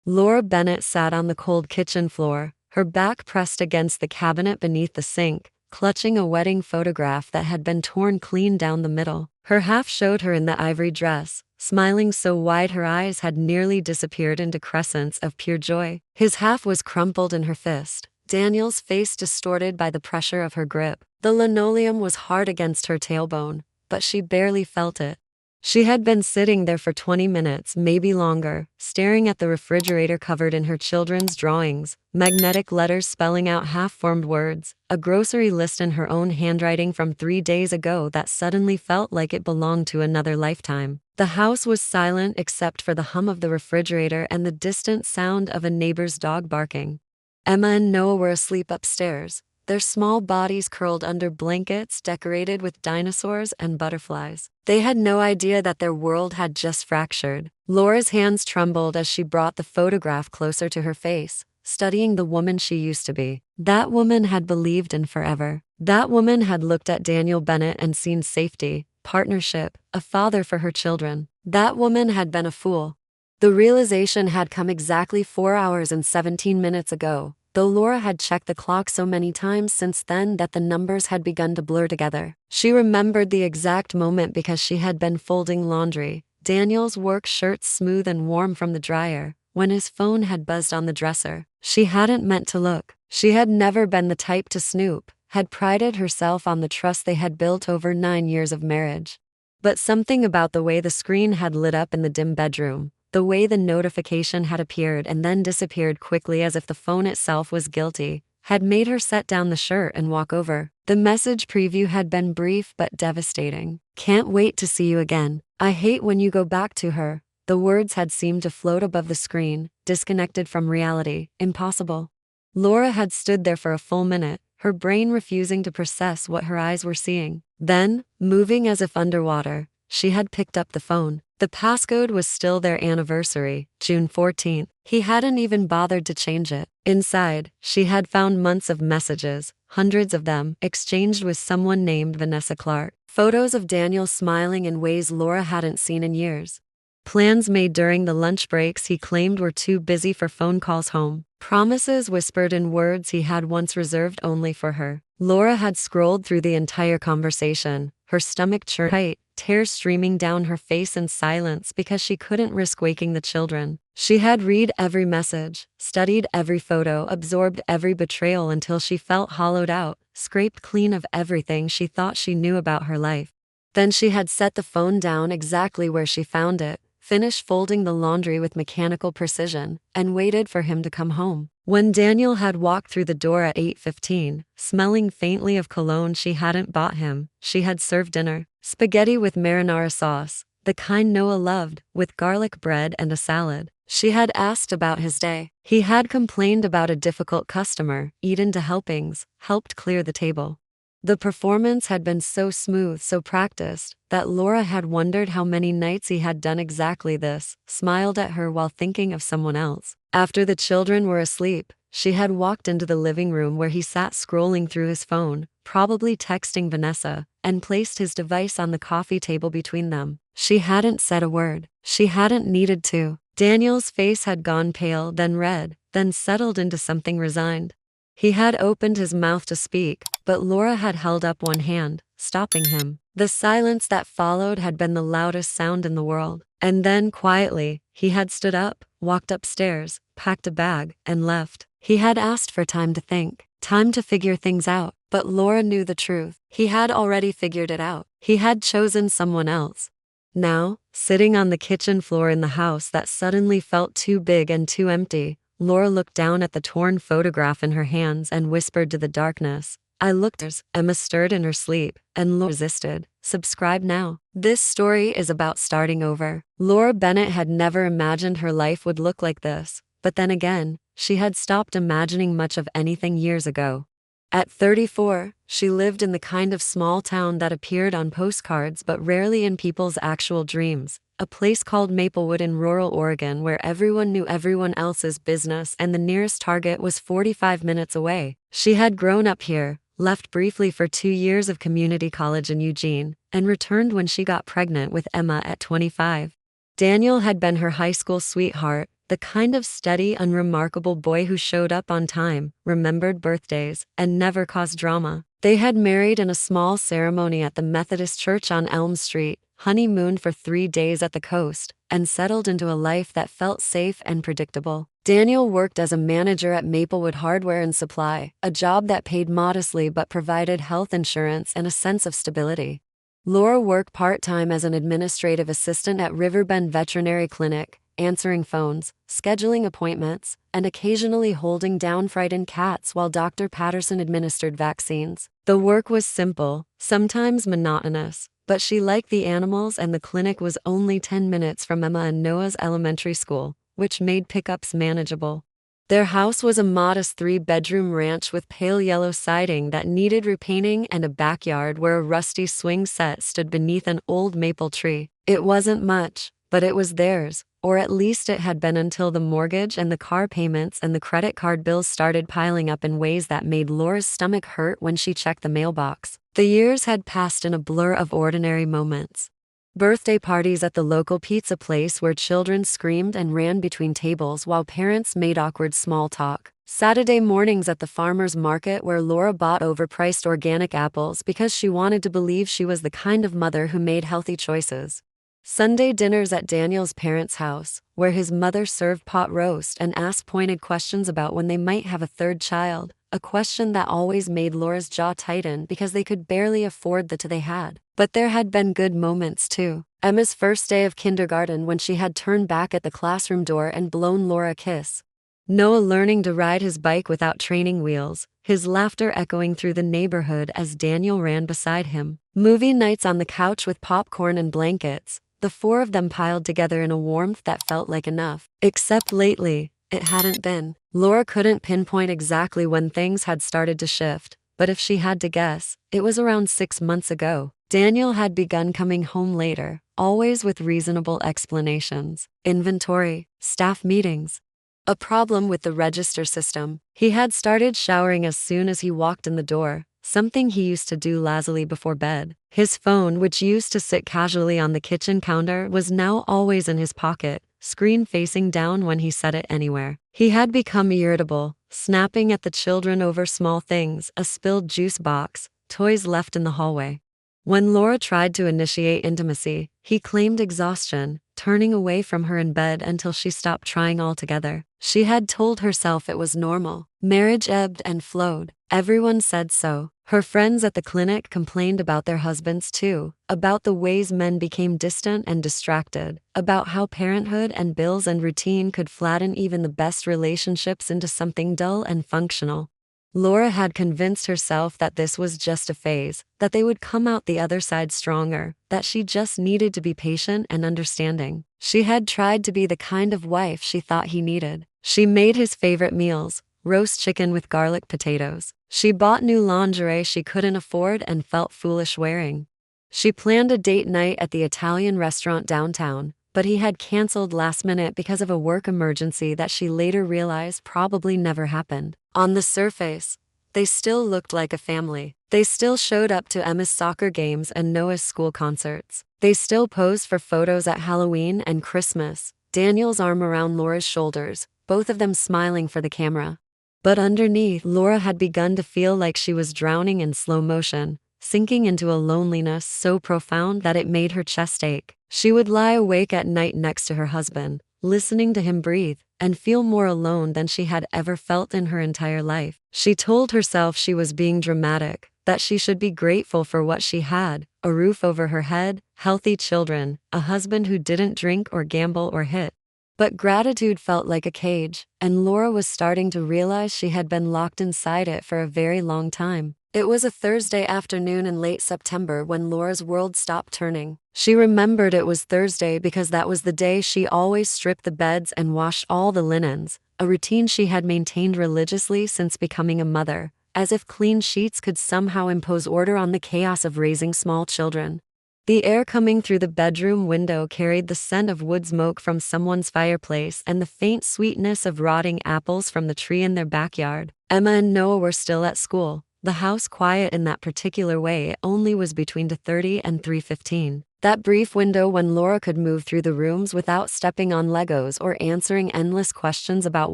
Laura Bennett sat on the cold kitchen floor, her back pressed against the cabinet beneath the sink, clutching a wedding photograph that had been torn clean down the middle. Her half showed her in the ivory dress, smiling so wide her eyes had nearly disappeared into crescents of pure joy. His half was crumpled in her fist, Daniel's face distorted by the pressure of her grip. The linoleum was hard against her tailbone, but she barely felt it. She had been sitting there for 20 minutes, maybe longer, staring at the refrigerator covered in her children's drawings, magnetic letters spelling out half-formed words, a grocery list in her own handwriting from 3 days ago that suddenly felt like it belonged to another lifetime. The house was silent except for the hum of the refrigerator and the distant sound of a neighbor's dog barking. Emma and Noah were asleep upstairs, their small bodies curled under blankets decorated with dinosaurs and butterflies. They had no idea that their world had just fractured. Laura's hands trembled as she brought the photograph closer to her face, studying the woman she used to be. That woman had believed in forever. That woman had looked at Daniel Bennett and seen safety, partnership, a father for her children. That woman had been a fool. The realization had come exactly 4 hours and 17 minutes ago, though Laura had checked the clock so many times since then that the numbers had begun to blur together. She remembered the exact moment because she had been folding laundry, Daniel's work shirt smooth and warm from the dryer, when his phone had buzzed on the dresser. She hadn't meant to look. She had never been the type to snoop, had prided herself on the trust they had built over 9 years of marriage. But something about the way the screen had lit up in the dim bedroom, the way the notification had appeared and then disappeared quickly as if the phone itself was guilty, had made her set down the shirt and walk over. The message preview had been brief but devastating. "Can't wait to see you again. I hate when you go back to her." The words had seemed to float above the screen, disconnected from reality. Impossible. Laura had stood there for a full minute, her brain refusing to process what her eyes were seeing. Then, moving as if underwater, she had picked up the phone. The passcode was still their anniversary, June 14th. He hadn't even bothered to change it. Inside, she had found months of messages, hundreds of them, exchanged with someone named Vanessa Clark. Photos of Daniel smiling in ways Laura hadn't seen in years. Plans made during the lunch breaks he claimed were too busy for phone calls home. Promises whispered in words he had once reserved only for her. Laura had scrolled through the entire conversation, her stomach churned tight, tears streaming down her face in silence because she couldn't risk waking the children. She had read every message, studied every photo, absorbed every betrayal until she felt hollowed out, scraped clean of everything she thought she knew about her life. Then she had set the phone down exactly where she found it, finished folding the laundry with mechanical precision, and waited for him to come home. When Daniel had walked through the door at 8:15, smelling faintly of cologne she hadn't bought him, she had served dinner. Spaghetti with marinara sauce, the kind Noah loved, with garlic bread and a salad. She had asked about his day. He had complained about a difficult customer, eaten to helpings, helped clear the table. The performance had been so smooth, so practiced, that Laura had wondered how many nights he had done exactly this, smiled at her while thinking of someone else. After the children were asleep, she had walked into the living room where he sat scrolling through his phone, probably texting Vanessa, and placed his device on the coffee table between them. She hadn't said a word. She hadn't needed to. Daniel's face had gone pale, then red, then settled into something resigned. He had opened his mouth to speak, but Laura had held up one hand, stopping him. The silence that followed had been the loudest sound in the world. And then, quietly, he had stood up, walked upstairs, packed a bag, and left. He had asked for time to think, time to figure things out, but Laura knew the truth. He had already figured it out. He had chosen someone else. Now, sitting on the kitchen floor in the house that suddenly felt too big and too empty, Laura looked down at the torn photograph in her hands and whispered to the darkness, "I looked." Emma stirred in her sleep, and Laura resisted. Subscribe now. This story is about starting over. Laura Bennett had never imagined her life would look like this, but then again, she had stopped imagining much of anything years ago. At 34, she lived in the kind of small town that appeared on postcards but rarely in people's actual dreams. A place called Maplewood in rural Oregon where everyone knew everyone else's business and the nearest Target was 45 minutes away. She had grown up here, left briefly for 2 years of community college in Eugene, and returned when she got pregnant with Emma at 25. Daniel had been her high school sweetheart, the kind of steady, unremarkable boy who showed up on time, remembered birthdays, and never caused drama. They had married in a small ceremony at the Methodist Church on Elm Street, honeymooned for 3 days at the coast, and settled into a life that felt safe and predictable. Daniel worked as a manager at Maplewood Hardware and Supply, a job that paid modestly but provided health insurance and a sense of stability. Laura worked part-time as an administrative assistant at Riverbend Veterinary Clinic, answering phones, scheduling appointments, and occasionally holding down frightened cats while Dr. Patterson administered vaccines. The work was simple, sometimes monotonous, but she liked the animals, and the clinic was only 10 minutes from Emma and Noah's elementary school, which made pickups manageable. Their house was a modest 3-bedroom ranch with pale yellow siding that needed repainting and a backyard where a rusty swing set stood beneath an old maple tree. It wasn't much, but it was theirs, or at least it had been until the mortgage and the car payments and the credit card bills started piling up in ways that made Laura's stomach hurt when she checked the mailbox. The years had passed in a blur of ordinary moments. Birthday parties at the local pizza place where children screamed and ran between tables while parents made awkward small talk. Saturday mornings at the farmer's market where Laura bought overpriced organic apples because she wanted to believe she was the kind of mother who made healthy choices. Sunday dinners at Daniel's parents' house, where his mother served pot roast and asked pointed questions about when they might have a third child, a question that always made Laura's jaw tighten because they could barely afford the two they had. But there had been good moments too. Emma's first day of kindergarten when she had turned back at the classroom door and blown Laura a kiss. Noah learning to ride his bike without training wheels, his laughter echoing through the neighborhood as Daniel ran beside him. Movie nights on the couch with popcorn and blankets, the 4 of them piled together in a warmth that felt like enough. Except lately, it hadn't been. Laura couldn't pinpoint exactly when things had started to shift, but if she had to guess, it was around 6 months ago. Daniel had begun coming home later, always with reasonable explanations. Inventory, staff meetings, a problem with the register system. He had started showering as soon as he walked in the door, something he used to do lazily before bed. His phone, which used to sit casually on the kitchen counter, was now always in his pocket, screen facing down when he set it anywhere. He had become irritable, snapping at the children over small things, a spilled juice box, toys left in the hallway. When Laura tried to initiate intimacy, he claimed exhaustion, turning away from her in bed until she stopped trying altogether. She had told herself it was normal. Marriage ebbed and flowed. Everyone said so. Her friends at the clinic complained about their husbands too, about the ways men became distant and distracted, about how parenthood and bills and routine could flatten even the best relationships into something dull and functional. Laura had convinced herself that this was just a phase, that they would come out the other side stronger, that she just needed to be patient and understanding. She had tried to be the kind of wife she thought he needed. She made his favorite meals, roast chicken with garlic potatoes. She bought new lingerie she couldn't afford and felt foolish wearing. She planned a date night at the Italian restaurant downtown, but he had canceled last minute because of a work emergency that she later realized probably never happened. On the surface, they still looked like a family. They still showed up to Emma's soccer games and Noah's school concerts. They still posed for photos at Halloween and Christmas, Daniel's arm around Laura's shoulders, both of them smiling for the camera. But underneath, Laura had begun to feel like she was drowning in slow motion, sinking into a loneliness so profound that it made her chest ache. She would lie awake at night next to her husband, listening to him breathe, and feel more alone than she had ever felt in her entire life. She told herself she was being dramatic, that she should be grateful for what she had, a roof over her head, healthy children, a husband who didn't drink or gamble or hit. But gratitude felt like a cage, and Laura was starting to realize she had been locked inside it for a very long time. It was a Thursday afternoon in late September when Laura's world stopped turning. She remembered it was Thursday because that was the day she always stripped the beds and washed all the linens, a routine she had maintained religiously since becoming a mother, as if clean sheets could somehow impose order on the chaos of raising small children. The air coming through the bedroom window carried the scent of wood smoke from someone's fireplace and the faint sweetness of rotting apples from the tree in their backyard. Emma and Noah were still at school, the house quiet in that particular way it only was between 2:30 and 3:15. That brief window when Laura could move through the rooms without stepping on Legos or answering endless questions about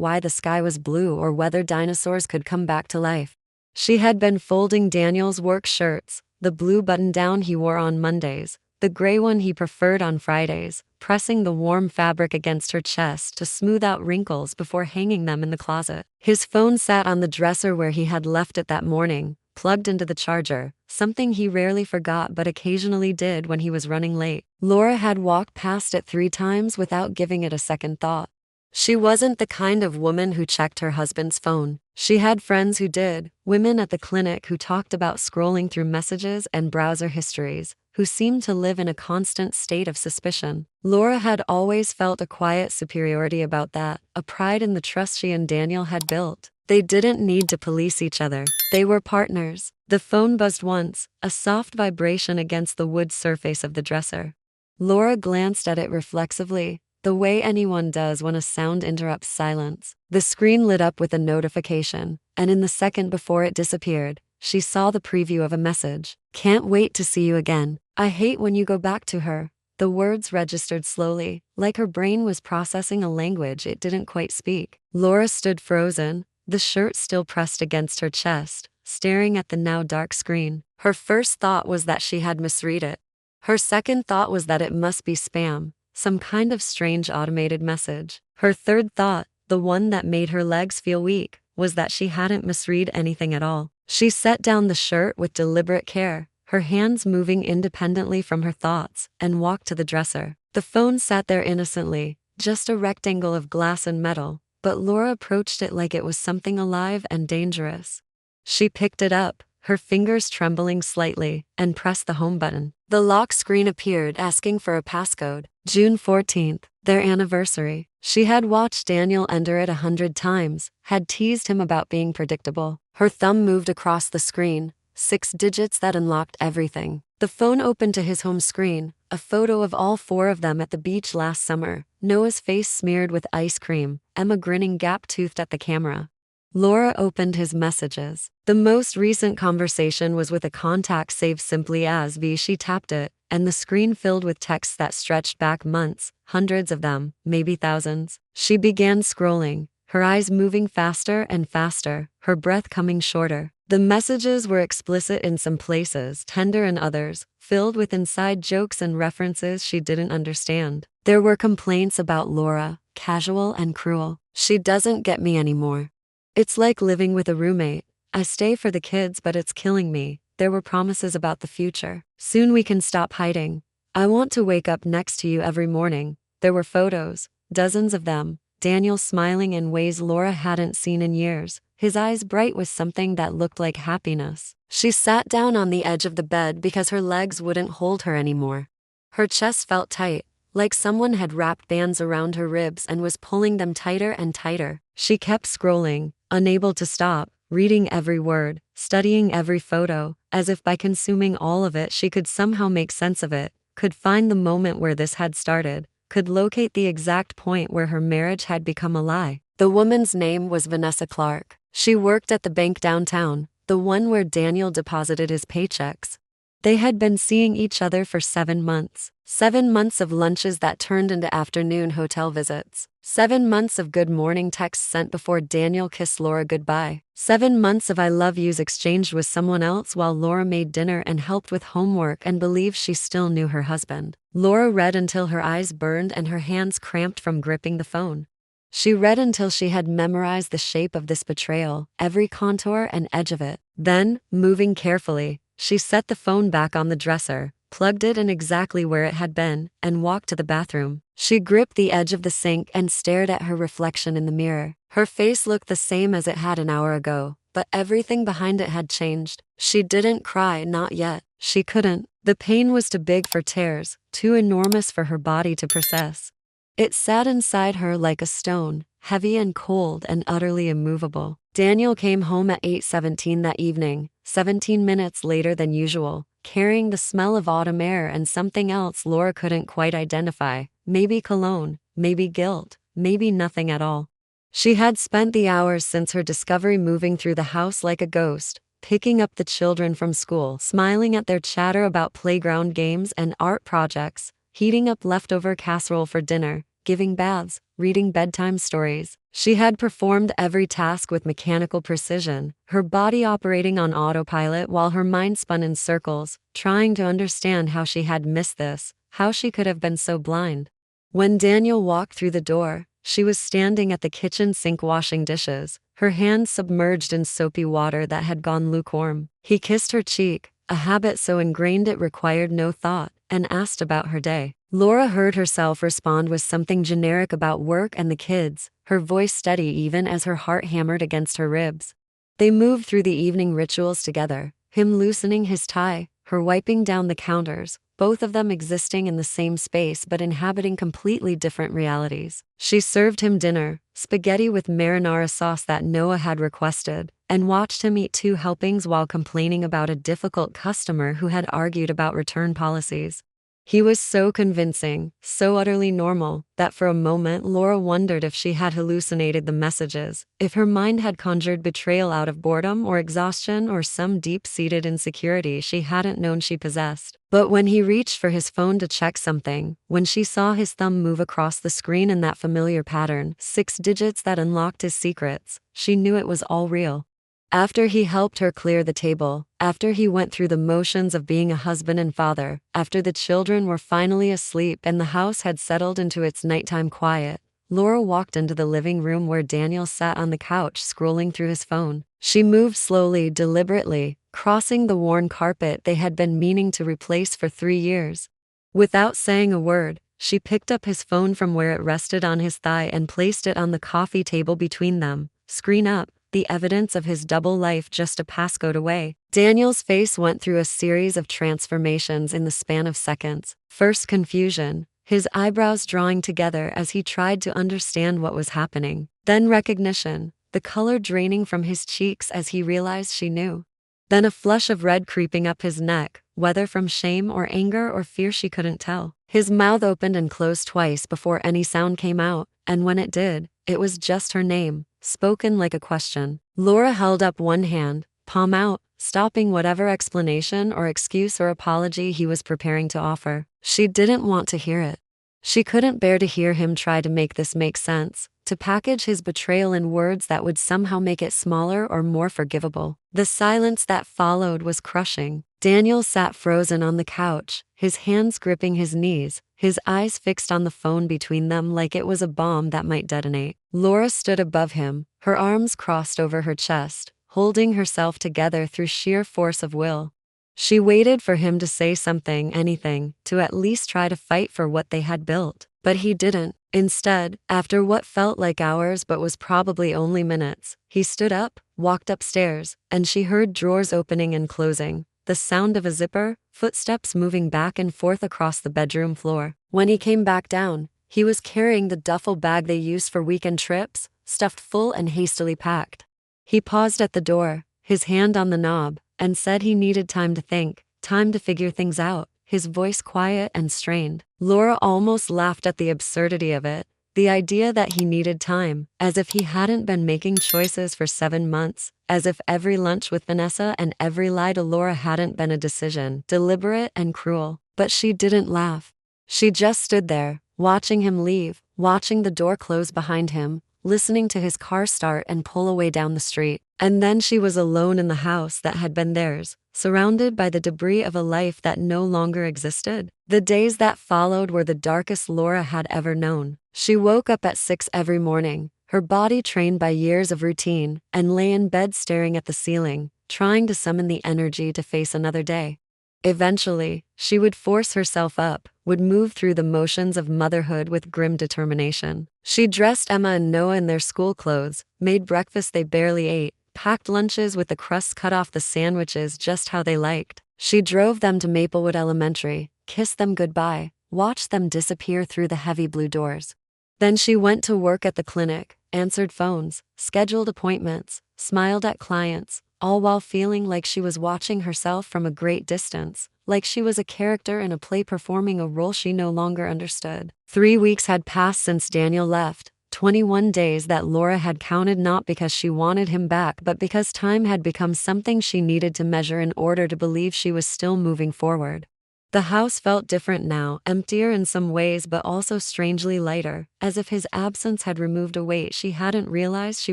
why the sky was blue or whether dinosaurs could come back to life. She had been folding Daniel's work shirts, the blue button-down he wore on Mondays, the gray one he preferred on Fridays, pressing the warm fabric against her chest to smooth out wrinkles before hanging them in the closet. His phone sat on the dresser where he had left it that morning, plugged into the charger, something he rarely forgot but occasionally did when he was running late. Laura had walked past it 3 times without giving it a second thought. She wasn't the kind of woman who checked her husband's phone. She had friends who did, women at the clinic who talked about scrolling through messages and browser histories, who seemed to live in a constant state of suspicion. Laura had always felt a quiet superiority about that, a pride in the trust she and Daniel had built. They didn't need to police each other. They were partners. The phone buzzed once, a soft vibration against the wood surface of the dresser. Laura glanced at it reflexively, the way anyone does when a sound interrupts silence. The screen lit up with a notification, and in the second before it disappeared, she saw the preview of a message. "Can't wait to see you again. I hate when you go back to her." The words registered slowly, like her brain was processing a language it didn't quite speak. Laura stood frozen, the shirt still pressed against her chest, staring at the now dark screen. Her first thought was that she had misread it. Her second thought was that it must be spam, some kind of strange automated message. Her third thought, the one that made her legs feel weak, was that she hadn't misread anything at all. She set down the shirt with deliberate care, her hands moving independently from her thoughts, and walked to the dresser. The phone sat there innocently, just a rectangle of glass and metal, but Laura approached it like it was something alive and dangerous. She picked it up, her fingers trembling slightly, and pressed the home button. The lock screen appeared asking for a passcode. June 14th, their anniversary. She had watched Daniel enter it 100 times, had teased him about being predictable. Her thumb moved across the screen, 6 digits that unlocked everything. The phone opened to his home screen, a photo of all 4 of them at the beach last summer, Noah's face smeared with ice cream, Emma grinning gap-toothed at the camera. Laura opened his messages. The most recent conversation was with a contact saved simply as V. She tapped it, and the screen filled with texts that stretched back months, hundreds of them, maybe thousands. She began scrolling, her eyes moving faster and faster, her breath coming shorter. The messages were explicit in some places, tender in others, filled with inside jokes and references she didn't understand. There were complaints about Laura, casual and cruel. "She doesn't get me anymore. It's like living with a roommate. I stay for the kids but it's killing me." There were promises about the future. "Soon we can stop hiding. I want to wake up next to you every morning." There were photos, dozens of them, Daniel smiling in ways Laura hadn't seen in years, his eyes bright with something that looked like happiness. She sat down on the edge of the bed because her legs wouldn't hold her anymore. Her chest felt tight, like someone had wrapped bands around her ribs and was pulling them tighter and tighter. She kept scrolling, unable to stop, reading every word, studying every photo, as if by consuming all of it she could somehow make sense of it, could find the moment where this had started, could locate the exact point where her marriage had become a lie. The woman's name was Vanessa Clark. She worked at the bank downtown, the one where Daniel deposited his paychecks. They had been seeing each other for 7 months. 7 months of lunches that turned into afternoon hotel visits. 7 months of good morning texts sent before Daniel kissed Laura goodbye. 7 months of I love yous exchanged with someone else while Laura made dinner and helped with homework and believed she still knew her husband. Laura read until her eyes burned and her hands cramped from gripping the phone. She read until she had memorized the shape of this betrayal, every contour and edge of it. Then, moving carefully, she set the phone back on the dresser, plugged it in exactly where it had been, and walked to the bathroom. She gripped the edge of the sink and stared at her reflection in the mirror. Her face looked the same as it had an hour ago, but everything behind it had changed. She didn't cry, not yet. She couldn't. The pain was too big for tears, too enormous for her body to process. It sat inside her like a stone, heavy and cold and utterly immovable. Daniel came home at 8:17 that evening, 17 minutes later than usual, carrying the smell of autumn air and something else Laura couldn't quite identify, maybe cologne, maybe guilt, maybe nothing at all. She had spent the hours since her discovery moving through the house like a ghost, picking up the children from school, smiling at their chatter about playground games and art projects, heating up leftover casserole for dinner, giving baths, reading bedtime stories. She had performed every task with mechanical precision, her body operating on autopilot while her mind spun in circles, trying to understand how she had missed this, how she could have been so blind. When Daniel walked through the door, she was standing at the kitchen sink washing dishes, her hands submerged in soapy water that had gone lukewarm. He kissed her cheek, a habit so ingrained it required no thought, and asked about her day. Laura heard herself respond with something generic about work and the kids, her voice steady even as her heart hammered against her ribs. They moved through the evening rituals together, him loosening his tie, her wiping down the counters, both of them existing in the same space but inhabiting completely different realities. She served him dinner, spaghetti with marinara sauce that Noah had requested, and watched him eat 2 helpings while complaining about a difficult customer who had argued about return policies. He was so convincing, so utterly normal, that for a moment Laura wondered if she had hallucinated the messages, if her mind had conjured betrayal out of boredom or exhaustion or some deep-seated insecurity she hadn't known she possessed. But when he reached for his phone to check something, when she saw his thumb move across the screen in that familiar pattern, 6 digits that unlocked his secrets, she knew it was all real. After he helped her clear the table, after he went through the motions of being a husband and father, after the children were finally asleep and the house had settled into its nighttime quiet, Laura walked into the living room where Daniel sat on the couch scrolling through his phone. She moved slowly, deliberately, crossing the worn carpet they had been meaning to replace for 3 years. Without saying a word, she picked up his phone from where it rested on his thigh and placed it on the coffee table between them, screen up, the evidence of his double life just a passcode away. Daniel's face went through a series of transformations in the span of seconds. First confusion, his eyebrows drawing together as he tried to understand what was happening. Then recognition, the color draining from his cheeks as he realized she knew. Then a flush of red creeping up his neck, whether from shame or anger or fear she couldn't tell. His mouth opened and closed twice before any sound came out, and when it did, it was just her name, spoken like a question. Laura held up one hand, palm out, stopping whatever explanation or excuse or apology he was preparing to offer. She didn't want to hear it. She couldn't bear to hear him try to make this make sense, to package his betrayal in words that would somehow make it smaller or more forgivable. The silence that followed was crushing. Daniel sat frozen on the couch, his hands gripping his knees, his eyes fixed on the phone between them like it was a bomb that might detonate. Laura stood above him, her arms crossed over her chest, holding herself together through sheer force of will. She waited for him to say something, anything, to at least try to fight for what they had built. But he didn't. Instead, after what felt like hours but was probably only minutes, he stood up, walked upstairs, and she heard drawers opening and closing, the sound of a zipper, footsteps moving back and forth across the bedroom floor. When he came back down, he was carrying the duffel bag they used for weekend trips, stuffed full and hastily packed. He paused at the door, his hand on the knob, and said he needed time to think, time to figure things out, his voice quiet and strained. Laura almost laughed at the absurdity of it, the idea that he needed time, as if he hadn't been making choices for 7 months, as if every lunch with Vanessa and every lie to Laura hadn't been a decision, deliberate and cruel. But she didn't laugh. She just stood there, watching him leave, watching the door close behind him, listening to his car start and pull away down the street. And then she was alone in the house that had been theirs, surrounded by the debris of a life that no longer existed. The days that followed were the darkest Laura had ever known. She woke up at 6 every morning, her body trained by years of routine, and lay in bed staring at the ceiling, trying to summon the energy to face another day. Eventually, she would force herself up, would move through the motions of motherhood with grim determination. She dressed Emma and Noah in their school clothes, made breakfast they barely ate, packed lunches with the crusts cut off the sandwiches just how they liked. She drove them to Maplewood Elementary, kissed them goodbye, watched them disappear through the heavy blue doors. Then she went to work at the clinic, answered phones, scheduled appointments, smiled at clients, all while feeling like she was watching herself from a great distance, like she was a character in a play performing a role she no longer understood. 3 weeks had passed since Daniel left, 21 days that Laura had counted not because she wanted him back but because time had become something she needed to measure in order to believe she was still moving forward. The house felt different now, emptier in some ways but also strangely lighter, as if his absence had removed a weight she hadn't realized she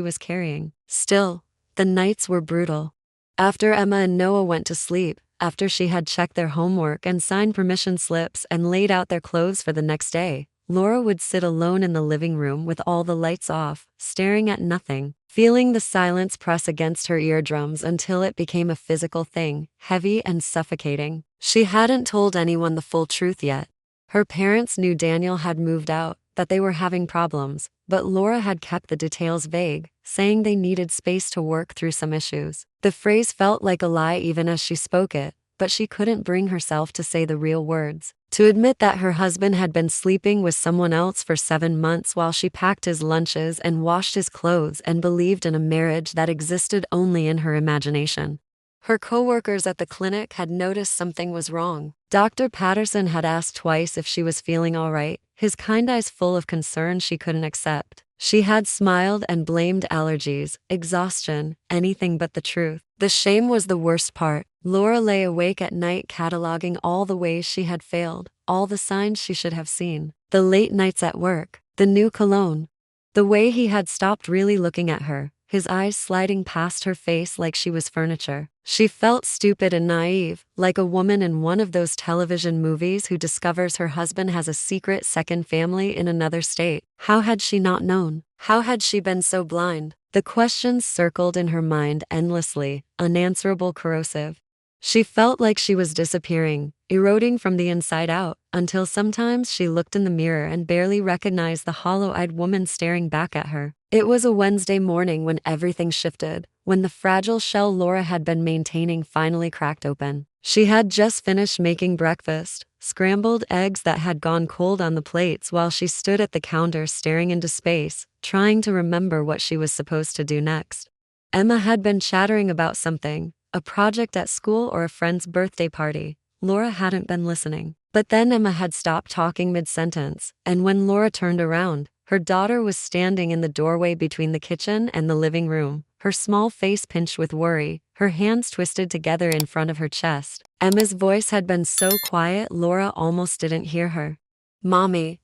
was carrying. Still, the nights were brutal. After Emma and Noah went to sleep, after she had checked their homework and signed permission slips and laid out their clothes for the next day, Laura would sit alone in the living room with all the lights off, staring at nothing, feeling the silence press against her eardrums until it became a physical thing, heavy and suffocating. She hadn't told anyone the full truth yet. Her parents knew Daniel had moved out, that they were having problems, but Laura had kept the details vague, saying they needed space to work through some issues. The phrase felt like a lie even as she spoke it, but she couldn't bring herself to say the real words. To admit that her husband had been sleeping with someone else for 7 months while she packed his lunches and washed his clothes and believed in a marriage that existed only in her imagination. Her coworkers at the clinic had noticed something was wrong. Dr. Patterson had asked twice if she was feeling all right, his kind eyes full of concern she couldn't accept. She had smiled and blamed allergies, exhaustion, anything but the truth. The shame was the worst part. Laura lay awake at night cataloging all the ways she had failed, all the signs she should have seen. The late nights at work, the new cologne, the way he had stopped really looking at her, his eyes sliding past her face like she was furniture. She felt stupid and naive, like a woman in one of those television movies who discovers her husband has a secret second family in another state. How had she not known? How had she been so blind? The questions circled in her mind endlessly, unanswerable, corrosive. She felt like she was disappearing, eroding from the inside out, until sometimes she looked in the mirror and barely recognized the hollow-eyed woman staring back at her. It was a Wednesday morning when everything shifted, when the fragile shell Laura had been maintaining finally cracked open. She had just finished making breakfast, scrambled eggs that had gone cold on the plates while she stood at the counter staring into space, trying to remember what she was supposed to do next. Emma had been chattering about something, a project at school or a friend's birthday party. Laura hadn't been listening. But then Emma had stopped talking mid-sentence, and when Laura turned around, her daughter was standing in the doorway between the kitchen and the living room, her small face pinched with worry, her hands twisted together in front of her chest. Emma's voice had been so quiet Laura almost didn't hear her. "Mommy,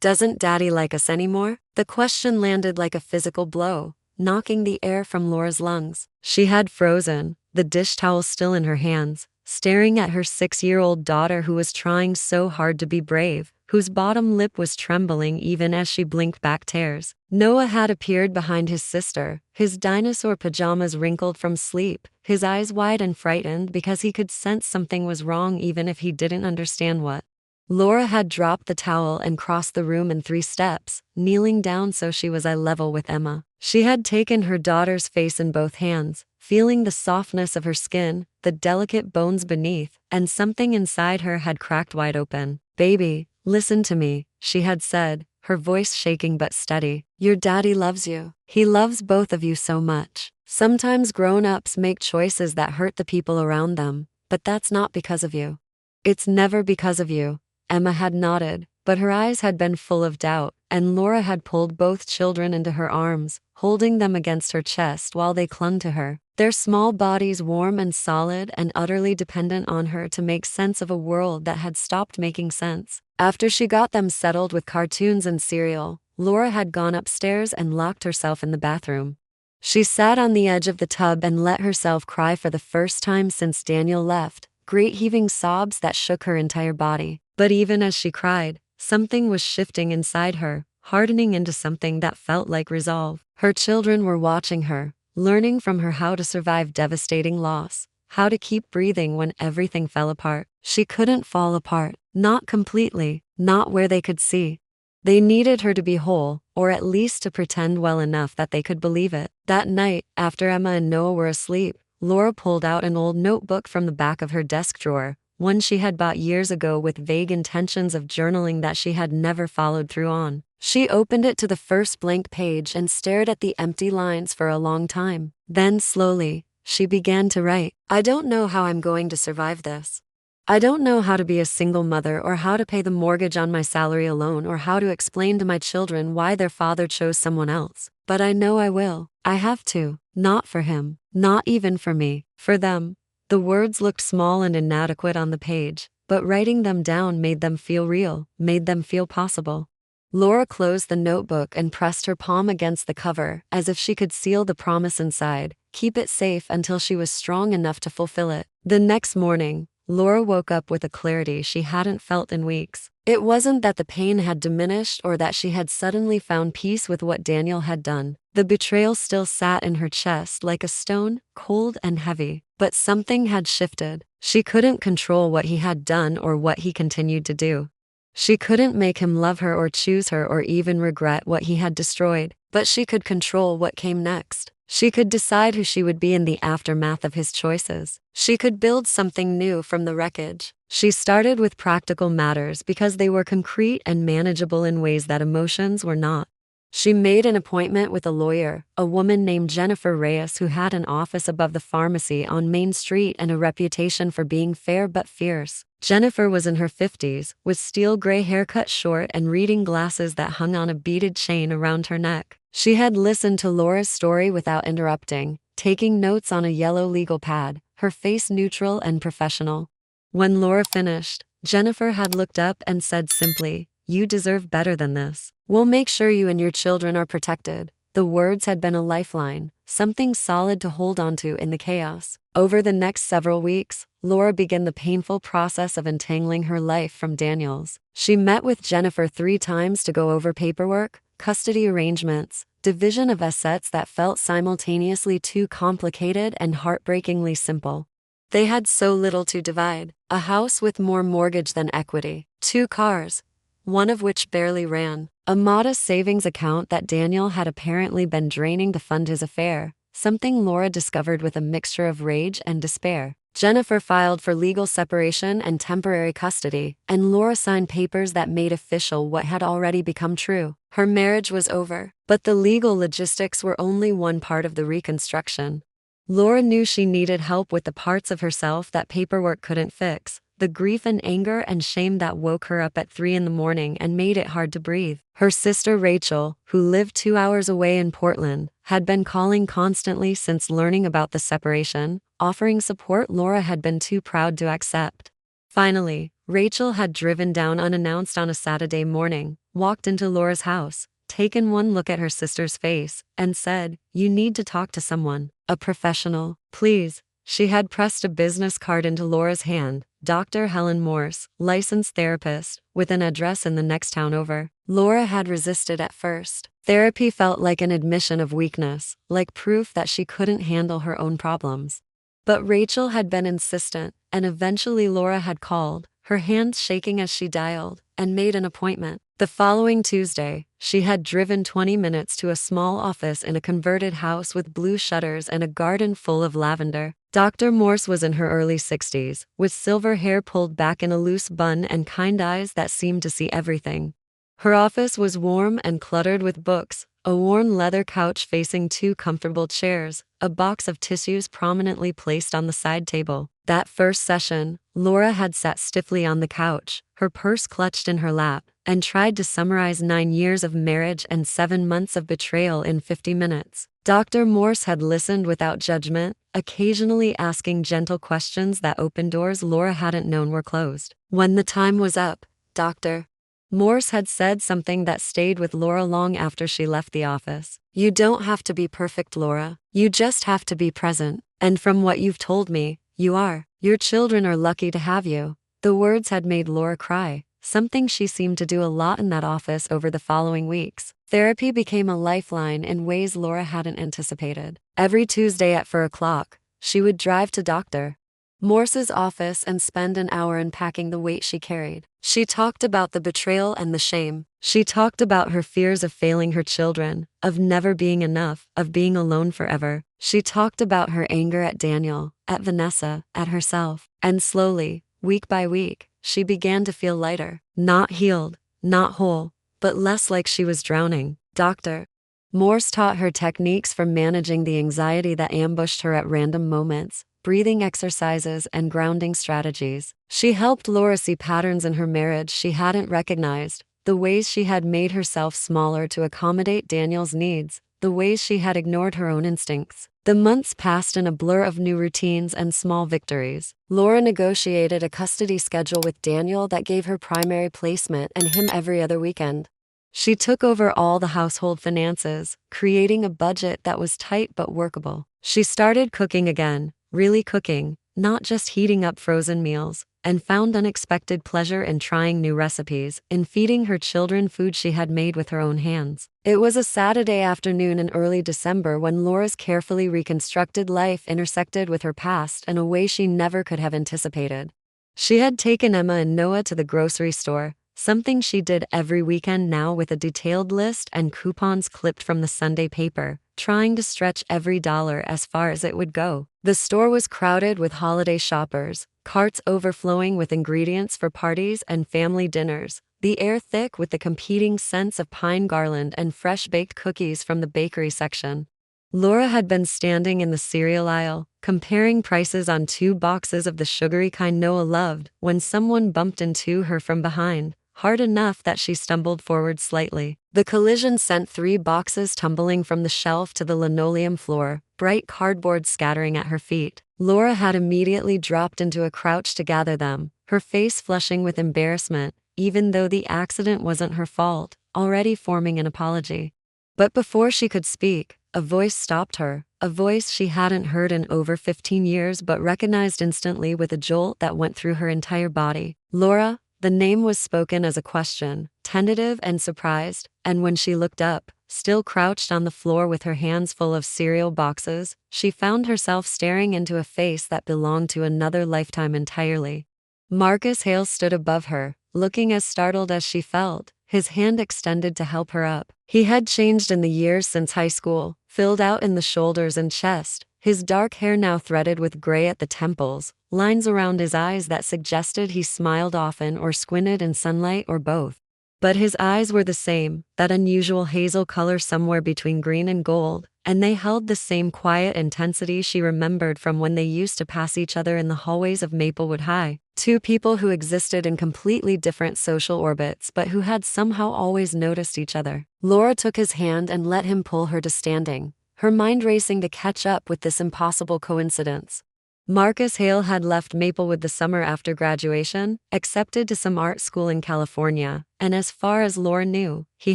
doesn't Daddy like us anymore?" The question landed like a physical blow, knocking the air from Laura's lungs. She had frozen, the dish towel still in her hands, staring at her 6-year-old daughter who was trying so hard to be brave, whose bottom lip was trembling even as she blinked back tears. Noah had appeared behind his sister, his dinosaur pajamas wrinkled from sleep, his eyes wide and frightened because he could sense something was wrong even if he didn't understand what. Laura had dropped the towel and crossed the room in 3 steps, kneeling down so she was eye level with Emma. She had taken her daughter's face in both hands, feeling the softness of her skin, the delicate bones beneath, and something inside her had cracked wide open. "Baby, listen to me," she had said, her voice shaking but steady. "Your daddy loves you. He loves both of you so much. Sometimes grown-ups make choices that hurt the people around them, but that's not because of you. It's never because of you." Emma had nodded, but her eyes had been full of doubt, and Laura had pulled both children into her arms, holding them against her chest while they clung to her, their small bodies warm and solid and utterly dependent on her to make sense of a world that had stopped making sense. After she got them settled with cartoons and cereal, Laura had gone upstairs and locked herself in the bathroom. She sat on the edge of the tub and let herself cry for the first time since Daniel left, great heaving sobs that shook her entire body. But even as she cried, something was shifting inside her, hardening into something that felt like resolve. Her children were watching her, learning from her how to survive devastating loss, how to keep breathing when everything fell apart. She couldn't fall apart, not completely, not where they could see. They needed her to be whole, or at least to pretend well enough that they could believe it. That night, after Emma and Noah were asleep, Laura pulled out an old notebook from the back of her desk drawer, one she had bought years ago with vague intentions of journaling that she had never followed through on. She opened it to the first blank page and stared at the empty lines for a long time. Then slowly, she began to write. "I don't know how I'm going to survive this. I don't know how to be a single mother or how to pay the mortgage on my salary alone or how to explain to my children why their father chose someone else. But I know I will. I have to. Not for him. Not even for me. For them. The words looked small and inadequate on the page, but writing them down made them feel real, made them feel possible. Laura closed the notebook and pressed her palm against the cover, as if she could seal the promise inside, keep it safe until she was strong enough to fulfill it. The next morning, Laura woke up with a clarity she hadn't felt in weeks. It wasn't that the pain had diminished or that she had suddenly found peace with what Daniel had done. The betrayal still sat in her chest like a stone, cold and heavy. But something had shifted. She couldn't control what he had done or what he continued to do. She couldn't make him love her or choose her or even regret what he had destroyed, but she could control what came next. She could decide who she would be in the aftermath of his choices. She could build something new from the wreckage. She started with practical matters because they were concrete and manageable in ways that emotions were not. She made an appointment with a lawyer, a woman named Jennifer Reyes who had an office above the pharmacy on Main Street and a reputation for being fair but fierce. Jennifer was in her 50s, with steel gray hair cut short and reading glasses that hung on a beaded chain around her neck. She had listened to Laura's story without interrupting, taking notes on a yellow legal pad, her face neutral and professional. When Laura finished, Jennifer had looked up and said simply, "You deserve better than this. We'll make sure you and your children are protected." The words had been a lifeline, something solid to hold onto in the chaos. Over the next several weeks, Laura began the painful process of untangling her life from Daniel's. She met with Jennifer 3 times to go over paperwork, custody arrangements, division of assets that felt simultaneously too complicated and heartbreakingly simple. They had so little to divide: a house with more mortgage than equity, 2 cars, one of which barely ran, a modest savings account that Daniel had apparently been draining to fund his affair, something Laura discovered with a mixture of rage and despair. Jennifer filed for legal separation and temporary custody, and Laura signed papers that made official what had already become true. Her marriage was over, but the legal logistics were only one part of the reconstruction. Laura knew she needed help with the parts of herself that paperwork couldn't fix, the grief and anger and shame that woke her up at 3 in the morning and made it hard to breathe. Her sister Rachel, who lived 2 hours away in Portland, had been calling constantly since learning about the separation, offering support Laura had been too proud to accept. Finally, Rachel had driven down unannounced on a Saturday morning, walked into Laura's house, taken one look at her sister's face, and said, "You need to talk to someone, a professional, please." She had pressed a business card into Laura's hand, Dr. Helen Morse, licensed therapist, with an address in the next town over. Laura had resisted at first. Therapy felt like an admission of weakness, like proof that she couldn't handle her own problems. But Rachel had been insistent, and eventually Laura had called, her hands shaking as she dialed, and made an appointment. The following Tuesday, she had driven 20 minutes to a small office in a converted house with blue shutters and a garden full of lavender. Dr. Morse was in her early 60s, with silver hair pulled back in a loose bun and kind eyes that seemed to see everything. Her office was warm and cluttered with books, a worn leather couch facing 2 comfortable chairs, a box of tissues prominently placed on the side table. That first session, Laura had sat stiffly on the couch, her purse clutched in her lap, and tried to summarize 9 years of marriage and 7 months of betrayal in 50 minutes. Dr. Morse had listened without judgment, occasionally asking gentle questions that opened doors Laura hadn't known were closed. When the time was up, Dr. Morse had said something that stayed with Laura long after she left the office. "You don't have to be perfect, Laura. You just have to be present. And from what you've told me, you are. Your children are lucky to have you." The words had made Laura cry, something she seemed to do a lot in that office over the following weeks. Therapy became a lifeline in ways Laura hadn't anticipated. Every Tuesday at 4 o'clock, she would drive to Dr. Morse's office and spend an hour unpacking the weight she carried. She talked about the betrayal and the shame. She talked about her fears of failing her children, of never being enough, of being alone forever. She talked about her anger at Daniel, at Vanessa, at herself. And slowly, week by week, she began to feel lighter. Not healed, not whole, but less like she was drowning. Dr. Morse taught her techniques for managing the anxiety that ambushed her at random moments, breathing exercises, and grounding strategies. She helped Laura see patterns in her marriage she hadn't recognized, the ways she had made herself smaller to accommodate Daniel's needs, the ways she had ignored her own instincts. The months passed in a blur of new routines and small victories. Laura negotiated a custody schedule with Daniel that gave her primary placement and him every other weekend. She took over all the household finances, creating a budget that was tight but workable. She started cooking again, really cooking, not just heating up frozen meals, and found unexpected pleasure in trying new recipes, in feeding her children food she had made with her own hands. It was a Saturday afternoon in early December when Laura's carefully reconstructed life intersected with her past in a way she never could have anticipated. She had taken Emma and Noah to the grocery store, something she did every weekend now, with a detailed list and coupons clipped from the Sunday paper, trying to stretch every dollar as far as it would go. The store was crowded with holiday shoppers, carts overflowing with ingredients for parties and family dinners, the air thick with the competing scents of pine garland and fresh-baked cookies from the bakery section. Laura had been standing in the cereal aisle, comparing prices on 2 boxes of the sugary kind Noah loved, when someone bumped into her from behind, hard enough that she stumbled forward slightly. The collision sent 3 boxes tumbling from the shelf to the linoleum floor, bright cardboard scattering at her feet. Laura had immediately dropped into a crouch to gather them, her face flushing with embarrassment, even though the accident wasn't her fault, already forming an apology. But before she could speak, a voice stopped her, a voice she hadn't heard in over 15 years but recognized instantly with a jolt that went through her entire body. Laura. The name was spoken as a question, tentative and surprised, and when she looked up, still crouched on the floor with her hands full of cereal boxes, she found herself staring into a face that belonged to another lifetime entirely. Marcus Hale stood above her, looking as startled as she felt, his hand extended to help her up. He had changed in the years since high school, filled out in the shoulders and chest, his dark hair now threaded with gray at the temples, lines around his eyes that suggested he smiled often or squinted in sunlight or both. But his eyes were the same, that unusual hazel color somewhere between green and gold, and they held the same quiet intensity she remembered from when they used to pass each other in the hallways of Maplewood High. 2 people who existed in completely different social orbits but who had somehow always noticed each other. Laura took his hand and let him pull her to standing, her mind racing to catch up with this impossible coincidence. Marcus Hale had left Maplewood the summer after graduation, accepted to some art school in California, and as far as Laura knew, he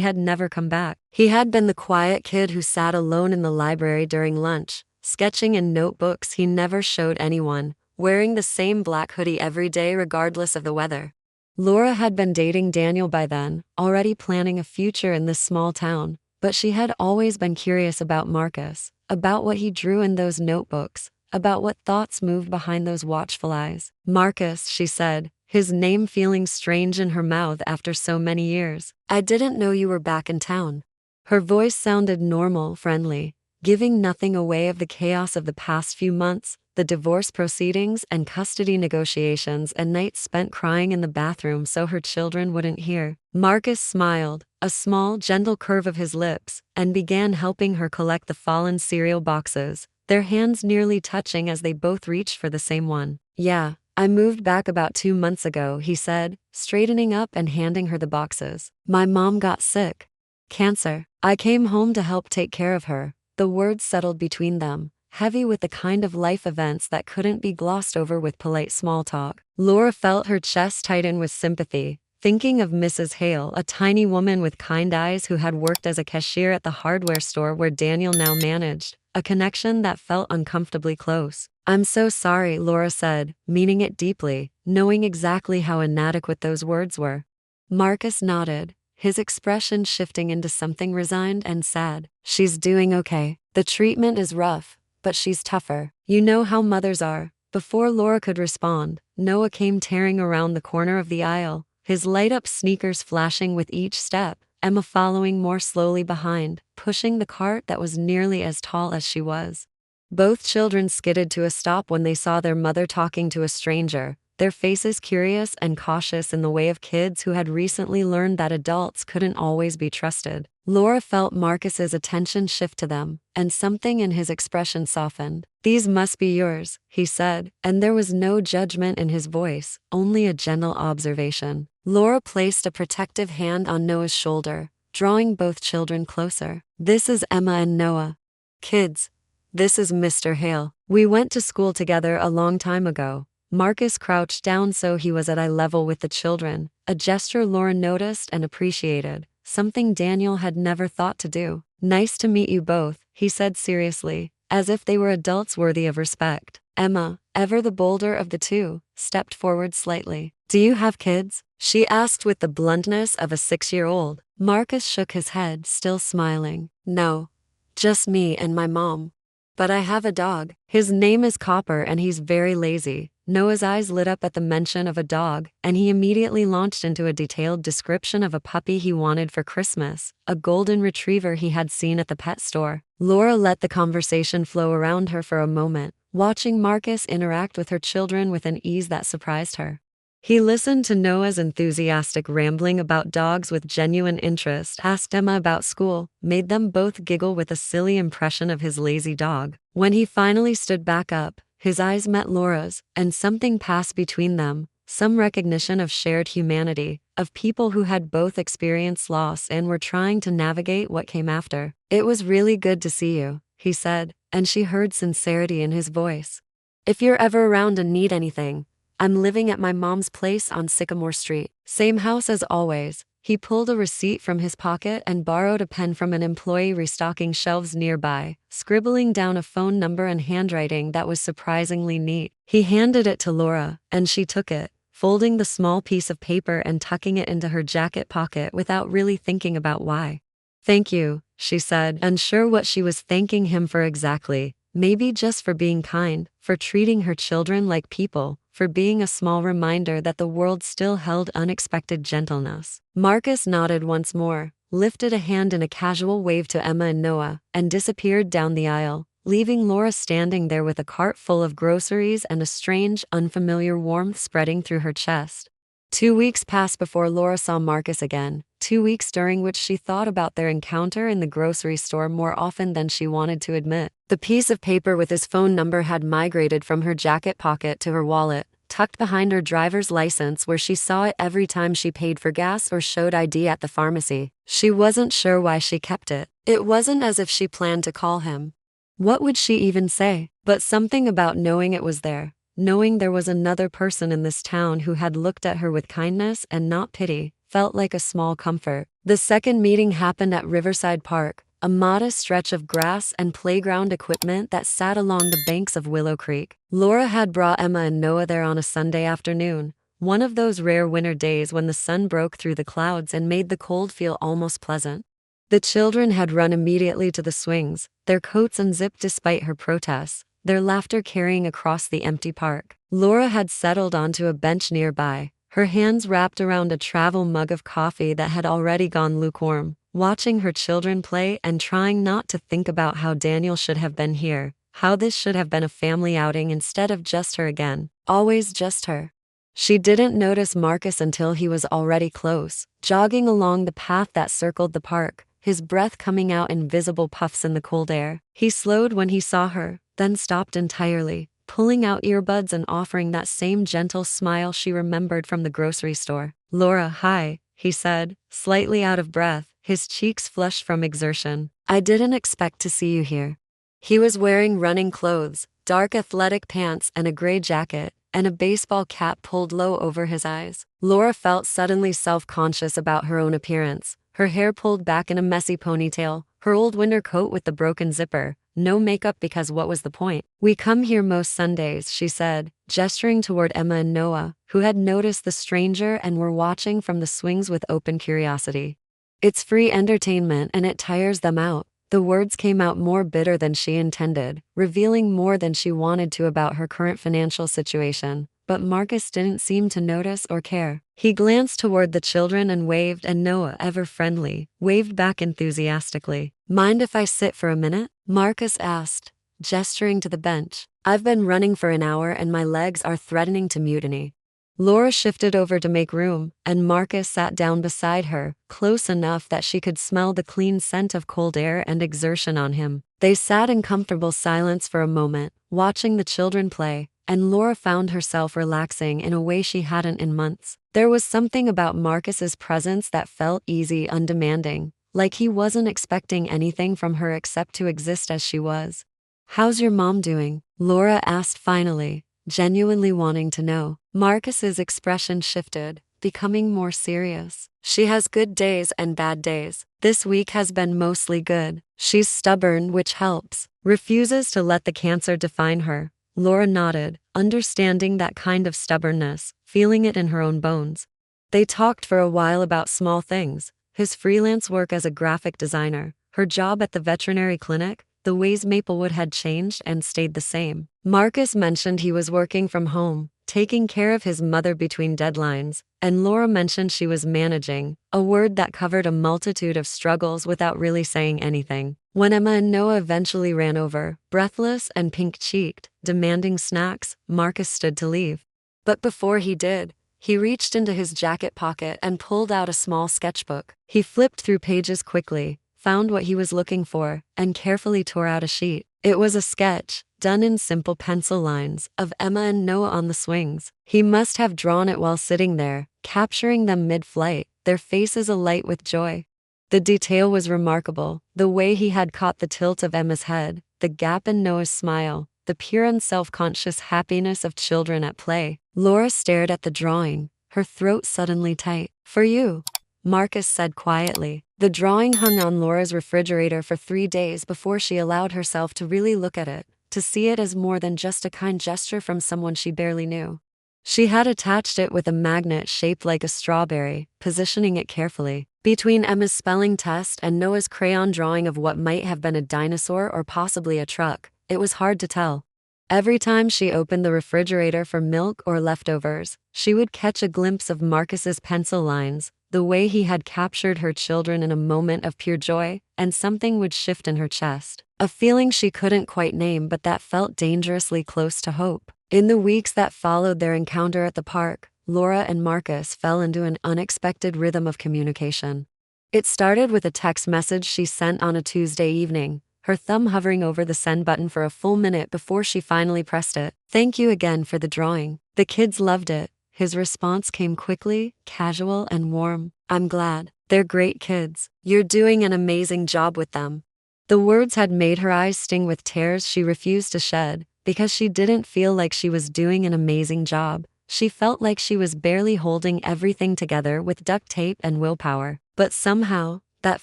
had never come back. He had been the quiet kid who sat alone in the library during lunch, sketching in notebooks he never showed anyone, wearing the same black hoodie every day regardless of the weather. Laura had been dating Daniel by then, already planning a future in this small town, but she had always been curious about Marcus, about what he drew in those notebooks, about what thoughts moved behind those watchful eyes. Marcus, she said, his name feeling strange in her mouth after so many years. I didn't know you were back in town. Her voice sounded normal, friendly, giving nothing away of the chaos of the past few months, the divorce proceedings and custody negotiations and nights spent crying in the bathroom so her children wouldn't hear. Marcus smiled, a small, gentle curve of his lips, and began helping her collect the fallen cereal boxes, their hands nearly touching as they both reached for the same one. Yeah, I moved back about 2 months ago, he said, straightening up and handing her the boxes. My mom got sick. Cancer. I came home to help take care of her. The words settled between them, heavy with the kind of life events that couldn't be glossed over with polite small talk. Laura felt her chest tighten with sympathy, thinking of Mrs. Hale, a tiny woman with kind eyes who had worked as a cashier at the hardware store where Daniel now managed, a connection that felt uncomfortably close. I'm so sorry, Laura said, meaning it deeply, knowing exactly how inadequate those words were. Marcus nodded, his expression shifting into something resigned and sad. She's doing okay. The treatment is rough, but she's tougher. You know how mothers are. Before Laura could respond, Noah came tearing around the corner of the aisle, his light-up sneakers flashing with each step, Emma following more slowly behind, pushing the cart that was nearly as tall as she was. Both children skidded to a stop when they saw their mother talking to a stranger, their faces curious and cautious in the way of kids who had recently learned that adults couldn't always be trusted. Laura felt Marcus's attention shift to them, and something in his expression softened. "These must be yours," he said, and there was no judgment in his voice, only a gentle observation. Laura placed a protective hand on Noah's shoulder, drawing both children closer. "This is Emma and Noah. Kids, this is Mr. Hale. We went to school together a long time ago." Marcus crouched down so he was at eye level with the children, a gesture Laura noticed and appreciated, something Daniel had never thought to do. "Nice to meet you both," he said seriously, as if they were adults worthy of respect. Emma, ever the bolder of the two, stepped forward slightly. "Do you have kids?" she asked with the bluntness of a 6-year-old. Marcus shook his head, still smiling. "No, just me and my mom. But I have a dog. His name is Copper and he's very lazy." Noah's eyes lit up at the mention of a dog, and he immediately launched into a detailed description of a puppy he wanted for Christmas, a golden retriever he had seen at the pet store. Laura let the conversation flow around her for a moment, watching Marcus interact with her children with an ease that surprised her. He listened to Noah's enthusiastic rambling about dogs with genuine interest, asked Emma about school, made them both giggle with a silly impression of his lazy dog. When he finally stood back up, his eyes met Laura's, and something passed between them, some recognition of shared humanity, of people who had both experienced loss and were trying to navigate what came after. "It was really good to see you," he said, and she heard sincerity in his voice. "If you're ever around and need anything, I'm living at my mom's place on Sycamore Street. Same house as always." He pulled a receipt from his pocket and borrowed a pen from an employee restocking shelves nearby, scribbling down a phone number in handwriting that was surprisingly neat. He handed it to Laura, and she took it, folding the small piece of paper and tucking it into her jacket pocket without really thinking about why. "Thank you," she said, unsure what she was thanking him for exactly. Maybe just for being kind, for treating her children like people, for being a small reminder that the world still held unexpected gentleness. Marcus nodded once more, lifted a hand in a casual wave to Emma and Noah, and disappeared down the aisle, leaving Laura standing there with a cart full of groceries and a strange, unfamiliar warmth spreading through her chest. 2 weeks passed before Laura saw Marcus again, 2 weeks during which she thought about their encounter in the grocery store more often than she wanted to admit. The piece of paper with his phone number had migrated from her jacket pocket to her wallet, tucked behind her driver's license where she saw it every time she paid for gas or showed ID at the pharmacy. She wasn't sure why she kept it. It wasn't as if she planned to call him. What would she even say? But something about knowing it was there, knowing there was another person in this town who had looked at her with kindness and not pity, felt like a small comfort. The second meeting happened at Riverside Park, a modest stretch of grass and playground equipment that sat along the banks of Willow Creek. Laura had brought Emma and Noah there on a Sunday afternoon, one of those rare winter days when the sun broke through the clouds and made the cold feel almost pleasant. The children had run immediately to the swings, their coats unzipped despite her protests, their laughter carrying across the empty park. Laura had settled onto a bench nearby, her hands wrapped around a travel mug of coffee that had already gone lukewarm, watching her children play and trying not to think about how Daniel should have been here, how this should have been a family outing instead of just her again, always just her. She didn't notice Marcus until he was already close, jogging along the path that circled the park, his breath coming out in visible puffs in the cold air. He slowed when he saw her, then stopped entirely, pulling out earbuds and offering that same gentle smile she remembered from the grocery store. "Laura, hi," he said, slightly out of breath, his cheeks flushed from exertion. "I didn't expect to see you here." He was wearing running clothes, dark athletic pants and a gray jacket, and a baseball cap pulled low over his eyes. Laura felt suddenly self-conscious about her own appearance, her hair pulled back in a messy ponytail, her old winter coat with the broken zipper, no makeup because what was the point? "We come here most Sundays," she said, gesturing toward Emma and Noah, who had noticed the stranger and were watching from the swings with open curiosity. "It's free entertainment and it tires them out." The words came out more bitter than she intended, revealing more than she wanted to about her current financial situation. But Marcus didn't seem to notice or care. He glanced toward the children and waved, and Noah, ever friendly, waved back enthusiastically. "Mind if I sit for a minute?" Marcus asked, gesturing to the bench. "I've been running for an hour and my legs are threatening to mutiny." Laura shifted over to make room, and Marcus sat down beside her, close enough that she could smell the clean scent of cold air and exertion on him. They sat in comfortable silence for a moment, watching the children play, and Laura found herself relaxing in a way she hadn't in months. There was something about Marcus's presence that felt easy, undemanding, like he wasn't expecting anything from her except to exist as she was. "How's your mom doing?" Laura asked finally, genuinely wanting to know. Marcus's expression shifted, becoming more serious. "She has good days and bad days. This week has been mostly good. She's stubborn, which helps. Refuses to let the cancer define her." Laura nodded, understanding that kind of stubbornness, feeling it in her own bones. They talked for a while about small things: his freelance work as a graphic designer, her job at the veterinary clinic, the ways Maplewood had changed and stayed the same. Marcus mentioned he was working from home, taking care of his mother between deadlines, and Laura mentioned she was managing, a word that covered a multitude of struggles without really saying anything. When Emma and Noah eventually ran over, breathless and pink-cheeked, demanding snacks, Marcus stood to leave. But before he did, he reached into his jacket pocket and pulled out a small sketchbook. He flipped through pages quickly, found what he was looking for, and carefully tore out a sheet. It was a sketch, done in simple pencil lines, of Emma and Noah on the swings. He must have drawn it while sitting there, capturing them mid-flight, their faces alight with joy. The detail was remarkable, the way he had caught the tilt of Emma's head, the gap in Noah's smile, the pure and self-conscious happiness of children at play. Laura stared at the drawing, her throat suddenly tight. "For you," Marcus said quietly. The drawing hung on Laura's refrigerator for 3 days before she allowed herself to really look at it, to see it as more than just a kind gesture from someone she barely knew. She had attached it with a magnet shaped like a strawberry, positioning it carefully. Between Emma's spelling test and Noah's crayon drawing of what might have been a dinosaur or possibly a truck, it was hard to tell. Every time she opened the refrigerator for milk or leftovers, she would catch a glimpse of Marcus's pencil lines, the way he had captured her children in a moment of pure joy, and something would shift in her chest. A feeling she couldn't quite name but that felt dangerously close to hope. In the weeks that followed their encounter at the park, Laura and Marcus fell into an unexpected rhythm of communication. It started with a text message she sent on a Tuesday evening, her thumb hovering over the send button for a full minute before she finally pressed it. "Thank you again for the drawing. The kids loved it." His response came quickly, casual and warm. "I'm glad. They're great kids. You're doing an amazing job with them." The words had made her eyes sting with tears she refused to shed, because she didn't feel like she was doing an amazing job. She felt like she was barely holding everything together with duct tape and willpower. But somehow, that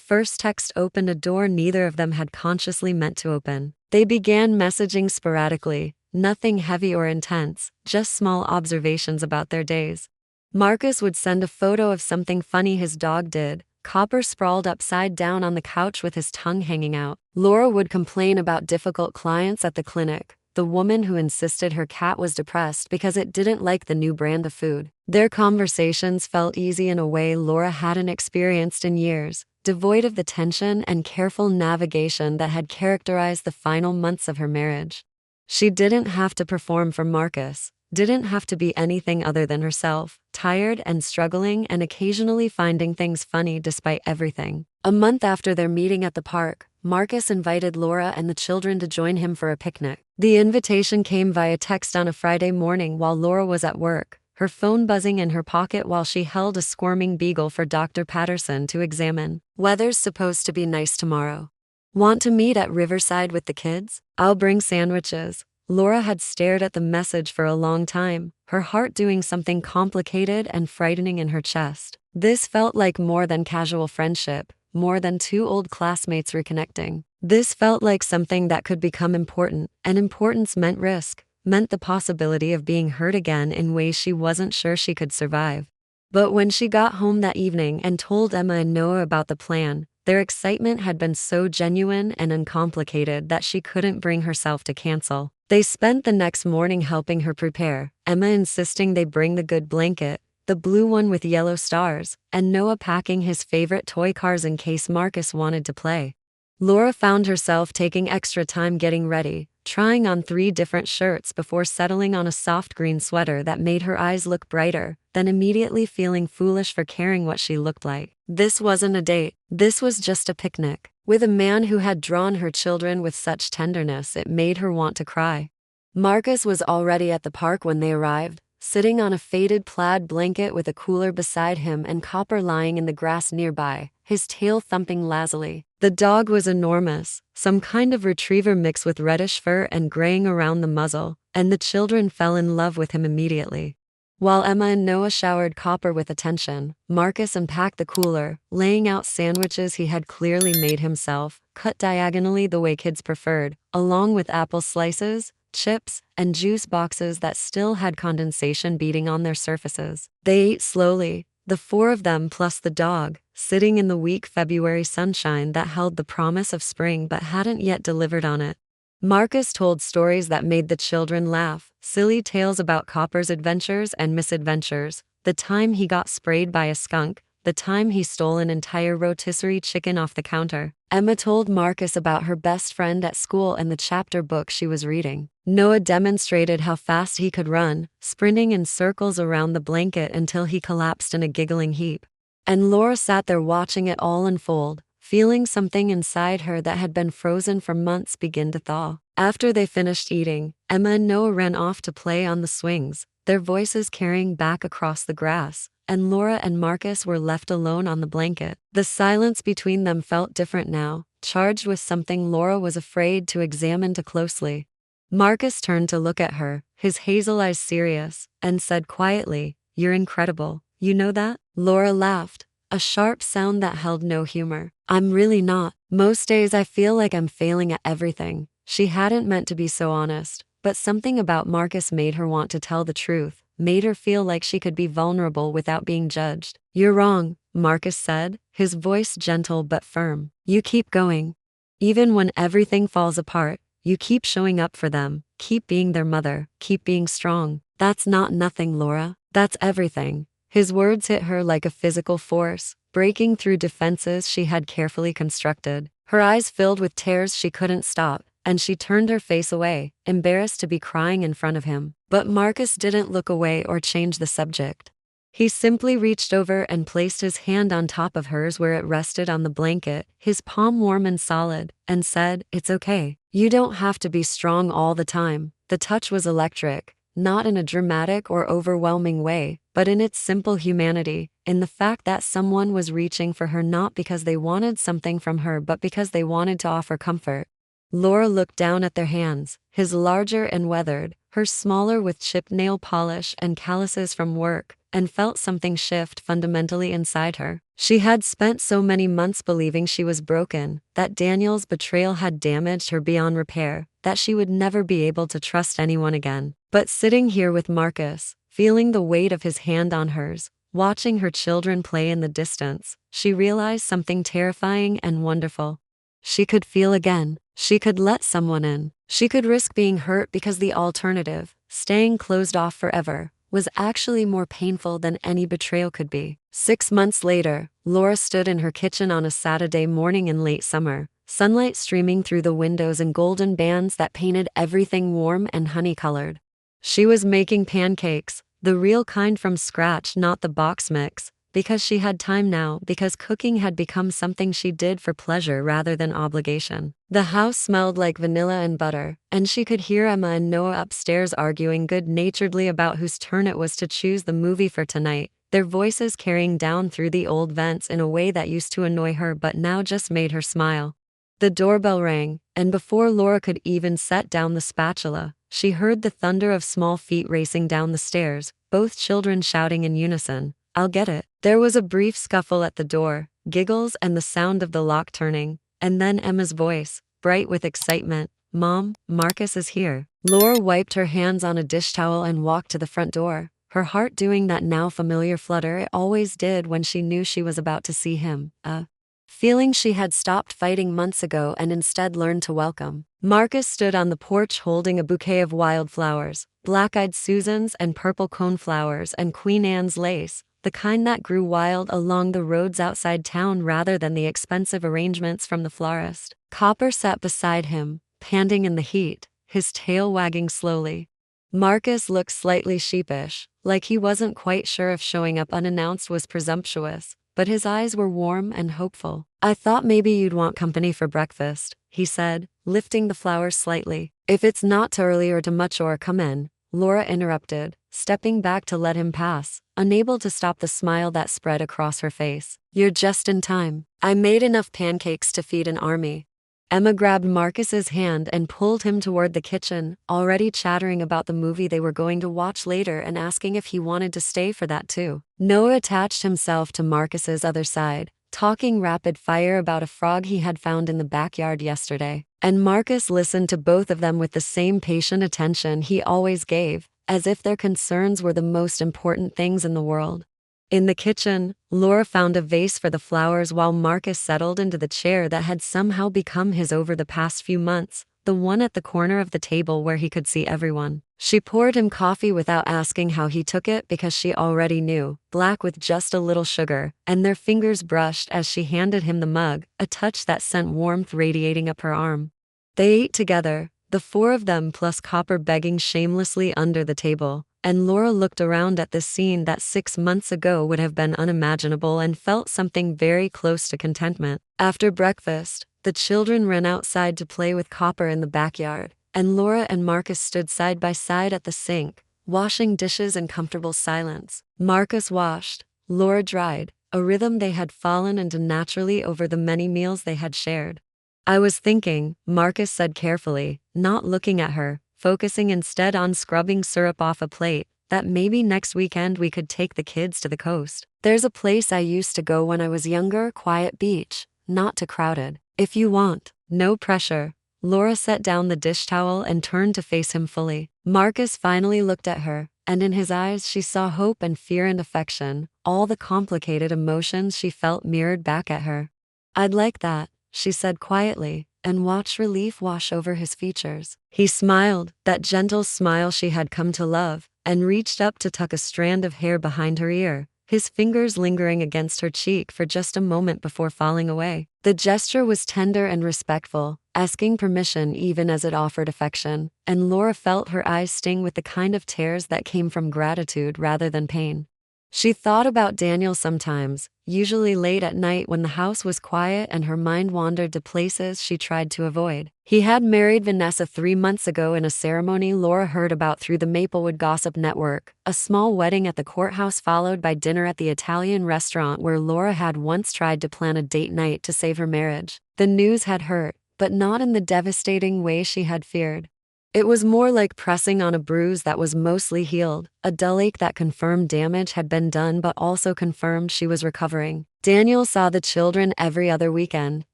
first text opened a door neither of them had consciously meant to open. They began messaging sporadically, nothing heavy or intense, just small observations about their days. Marcus would send a photo of something funny his dog did, Copper sprawled upside down on the couch with his tongue hanging out. Laura would complain about difficult clients at the clinic, the woman who insisted her cat was depressed because it didn't like the new brand of food. Their conversations felt easy in a way Laura hadn't experienced in years, devoid of the tension and careful navigation that had characterized the final months of her marriage. She didn't have to perform for Marcus, didn't have to be anything other than herself, tired and struggling and occasionally finding things funny despite everything. A month after their meeting at the park, Marcus invited Laura and the children to join him for a picnic. The invitation came via text on a Friday morning while Laura was at work, her phone buzzing in her pocket while she held a squirming beagle for Dr. Patterson to examine. "Weather's supposed to be nice tomorrow. Want to meet at Riverside with the kids? I'll bring sandwiches." Laura had stared at the message for a long time, her heart doing something complicated and frightening in her chest. This felt like more than casual friendship, more than two old classmates reconnecting. This felt like something that could become important, and importance meant risk, meant the possibility of being hurt again in ways she wasn't sure she could survive. But when she got home that evening and told Emma and Noah about the plan, their excitement had been so genuine and uncomplicated that she couldn't bring herself to cancel. They spent the next morning helping her prepare, Emma insisting they bring the good blanket, the blue one with yellow stars, and Noah packing his favorite toy cars in case Marcus wanted to play. Laura found herself taking extra time getting ready, trying on 3 different shirts before settling on a soft green sweater that made her eyes look brighter, then immediately feeling foolish for caring what she looked like. This wasn't a date. This was just a picnic. With a man who had drawn her children with such tenderness it made her want to cry. Marcus was already at the park when they arrived, sitting on a faded plaid blanket with a cooler beside him and Copper lying in the grass nearby, his tail thumping lazily. The dog was enormous, some kind of retriever mixed with reddish fur and graying around the muzzle, and the children fell in love with him immediately. While Emma and Noah showered Copper with attention, Marcus unpacked the cooler, laying out sandwiches he had clearly made himself, cut diagonally the way kids preferred, along with apple slices, chips, and juice boxes that still had condensation beading on their surfaces. They ate slowly, the 4 of them plus the dog, sitting in the weak February sunshine that held the promise of spring but hadn't yet delivered on it. Marcus told stories that made the children laugh, silly tales about Copper's adventures and misadventures, the time he got sprayed by a skunk, the time he stole an entire rotisserie chicken off the counter. Emma told Marcus about her best friend at school and the chapter book she was reading. Noah demonstrated how fast he could run, sprinting in circles around the blanket until he collapsed in a giggling heap. And Laura sat there watching it all unfold, feeling something inside her that had been frozen for months begin to thaw. After they finished eating, Emma and Noah ran off to play on the swings, their voices carrying back across the grass, and Laura and Marcus were left alone on the blanket. The silence between them felt different now, charged with something Laura was afraid to examine too closely. Marcus turned to look at her, his hazel eyes serious, and said quietly, "You're incredible. You know that?" Laura laughed, a sharp sound that held no humor. "I'm really not. Most days I feel like I'm failing at everything." She hadn't meant to be so honest, but something about Marcus made her want to tell the truth, made her feel like she could be vulnerable without being judged. "You're wrong," Marcus said, his voice gentle but firm. "You keep going. Even when everything falls apart, you keep showing up for them, keep being their mother, keep being strong. That's not nothing, Laura. That's everything." His words hit her like a physical force, breaking through defenses she had carefully constructed. Her eyes filled with tears she couldn't stop, and she turned her face away, embarrassed to be crying in front of him. But Marcus didn't look away or change the subject. He simply reached over and placed his hand on top of hers where it rested on the blanket, his palm warm and solid, and said, "It's okay. You don't have to be strong all the time." The touch was electric, not in a dramatic or overwhelming way, but in its simple humanity, in the fact that someone was reaching for her not because they wanted something from her but because they wanted to offer comfort. Laura looked down at their hands, his larger and weathered, hers smaller with chipped nail polish and calluses from work, and felt something shift fundamentally inside her. She had spent so many months believing she was broken, that Daniel's betrayal had damaged her beyond repair, that she would never be able to trust anyone again. But sitting here with Marcus, feeling the weight of his hand on hers, watching her children play in the distance, she realized something terrifying and wonderful. She could feel again. She could let someone in. She could risk being hurt because the alternative, staying closed off forever, was actually more painful than any betrayal could be. 6 months later, Laura stood in her kitchen on a Saturday morning in late summer, sunlight streaming through the windows in golden bands that painted everything warm and honey-colored. She was making pancakes, the real kind from scratch, not the box mix, because she had time now, because cooking had become something she did for pleasure rather than obligation. The house smelled like vanilla and butter, and she could hear Emma and Noah upstairs arguing good-naturedly about whose turn it was to choose the movie for tonight, their voices carrying down through the old vents in a way that used to annoy her but now just made her smile. The doorbell rang, and before Laura could even set down the spatula, she heard the thunder of small feet racing down the stairs, both children shouting in unison, "I'll get it." There was a brief scuffle at the door, giggles and the sound of the lock turning, and then Emma's voice, bright with excitement, "Mom, Marcus is here." Laura wiped her hands on a dish towel and walked to the front door, her heart doing that now familiar flutter it always did when she knew she was about to see him, a feeling she had stopped fighting months ago and instead learned to welcome. Marcus stood on the porch holding a bouquet of wildflowers, black-eyed Susans and purple coneflowers and Queen Anne's lace, the kind that grew wild along the roads outside town rather than the expensive arrangements from the florist. Copper sat beside him, panting in the heat, his tail wagging slowly. Marcus looked slightly sheepish, like he wasn't quite sure if showing up unannounced was presumptuous, but his eyes were warm and hopeful. "I thought maybe you'd want company for breakfast," he said, lifting the flowers slightly. "If it's not too early or too much or come in," Laura interrupted, stepping back to let him pass, unable to stop the smile that spread across her face. "You're just in time. I made enough pancakes to feed an army." Emma grabbed Marcus's hand and pulled him toward the kitchen, already chattering about the movie they were going to watch later and asking if he wanted to stay for that too. Noah attached himself to Marcus's other side, talking rapid fire about a frog he had found in the backyard yesterday. And Marcus listened to both of them with the same patient attention he always gave, as if their concerns were the most important things in the world. In the kitchen, Laura found a vase for the flowers while Marcus settled into the chair that had somehow become his over the past few months, the one at the corner of the table where he could see everyone. She poured him coffee without asking how he took it because she already knew, black with just a little sugar, and their fingers brushed as she handed him the mug, a touch that sent warmth radiating up her arm. They ate together, the four of them plus Copper begging shamelessly under the table. And Laura looked around at this scene that 6 months ago would have been unimaginable and felt something very close to contentment. After breakfast, the children ran outside to play with Copper in the backyard, and Laura and Marcus stood side by side at the sink, washing dishes in comfortable silence. Marcus washed, Laura dried, a rhythm they had fallen into naturally over the many meals they had shared. "I was thinking," Marcus said carefully, not looking at her, focusing instead on scrubbing syrup off a plate, "that maybe next weekend we could take the kids to the coast. There's a place I used to go when I was younger, quiet beach, not too crowded. If you want, no pressure." Laura set down the dish towel and turned to face him fully. Marcus finally looked at her, and in his eyes she saw hope and fear and affection, all the complicated emotions she felt mirrored back at her. "I'd like that," she said quietly, and watched relief wash over his features. He smiled, that gentle smile she had come to love, and reached up to tuck a strand of hair behind her ear, his fingers lingering against her cheek for just a moment before falling away. The gesture was tender and respectful, asking permission even as it offered affection, and Laura felt her eyes sting with the kind of tears that came from gratitude rather than pain. She thought about Daniel sometimes, usually late at night when the house was quiet and her mind wandered to places she tried to avoid. He had married Vanessa 3 months ago in a ceremony Laura heard about through the Maplewood Gossip Network, a small wedding at the courthouse followed by dinner at the Italian restaurant where Laura had once tried to plan a date night to save her marriage. The news had hurt, but not in the devastating way she had feared. It was more like pressing on a bruise that was mostly healed, a dull ache that confirmed damage had been done but also confirmed she was recovering. Daniel saw the children every other weekend,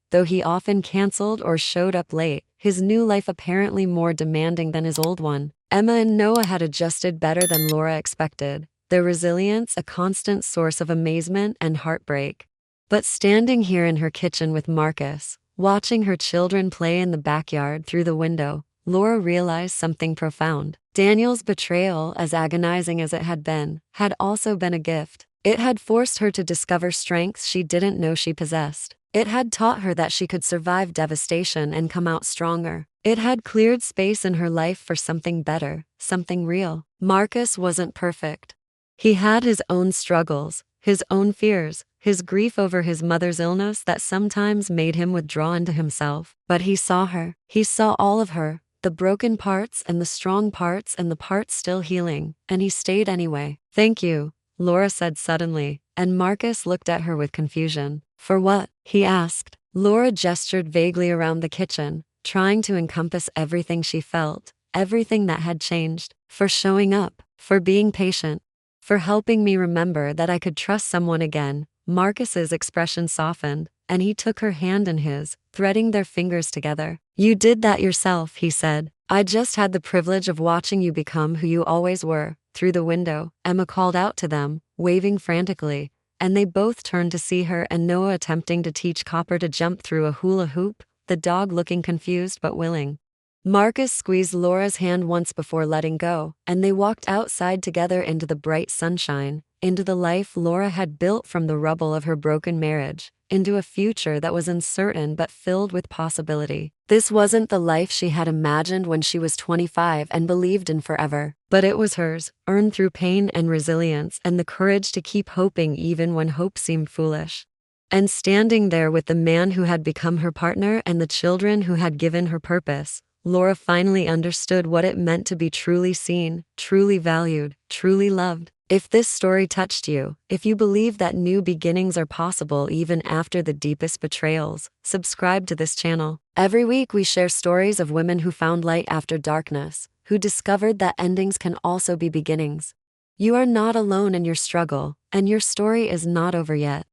though he often canceled or showed up late, his new life apparently more demanding than his old one. Emma and Noah had adjusted better than Laura expected, their resilience a constant source of amazement and heartbreak. But standing here in her kitchen with Marcus, watching her children play in the backyard through the window, Laura realized something profound. Daniel's betrayal, as agonizing as it had also been a gift. It had forced her to discover strengths she didn't know she possessed. It had taught her that she could survive devastation and come out stronger. It had cleared space in her life for something better, something real. Marcus wasn't perfect. He had his own struggles, his own fears, his grief over his mother's illness that sometimes made him withdraw into himself. But he saw her. He saw all of her. The broken parts and the strong parts and the parts still healing, and he stayed anyway. "Thank you," Laura said suddenly, and Marcus looked at her with confusion. "For what?" he asked. Laura gestured vaguely around the kitchen, trying to encompass everything she felt, everything that had changed. "For showing up, for being patient, for helping me remember that I could trust someone again." Marcus's expression softened, and he took her hand in his, threading their fingers together. "You did that yourself," he said. "I just had the privilege of watching you become who you always were." Through the window, Emma called out to them, waving frantically, and they both turned to see her and Noah attempting to teach Copper to jump through a hula hoop, the dog looking confused but willing. Marcus squeezed Laura's hand once before letting go, and they walked outside together into the bright sunshine, into the life Laura had built from the rubble of her broken marriage, into a future that was uncertain but filled with possibility. This wasn't the life she had imagined when she was 25 and believed in forever, but it was hers, earned through pain and resilience and the courage to keep hoping even when hope seemed foolish. And standing there with the man who had become her partner and the children who had given her purpose, Laura finally understood what it meant to be truly seen, truly valued, truly loved. If this story touched you, if you believe that new beginnings are possible even after the deepest betrayals, subscribe to this channel. Every week we share stories of women who found light after darkness, who discovered that endings can also be beginnings. You are not alone in your struggle, and your story is not over yet.